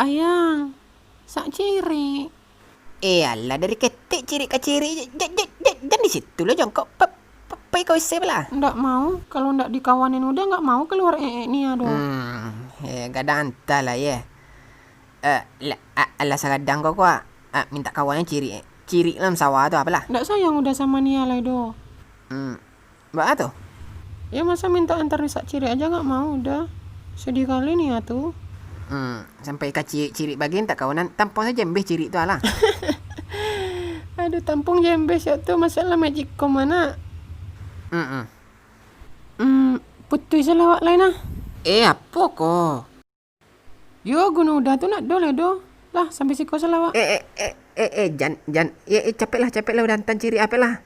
ayang. Sak ciri. Alah, dari ketik ciri ke ciri. Jangan di situ loh, jongkok. Pai kau isi belah. Ndak mau. Kalau ndak dikawanin udah nggak mau keluar ni aduh. Gak ada anta lah ya. Alah sagadang kau kuah. Minta kawannya ciri. Ciri dalam sawah tu apalah. Ndak sayang udah sama Nia lah do. Mbak tu? Ya masa minta antar sak ciri aja nggak mau udah. Sedih kali Nia tuh. Sampai ke ciri bagian tak kawanan. Tampung saja mbeh ciri tu alah. Aduh tampung jembes ya tuh masalah magicom mana. Putih selawat lain lah. Apa kau? Yo guna udah tuh nak do lah do. Lah sampai si kau selawat. Jangan. Capek lah udah hantar ciri apa lah.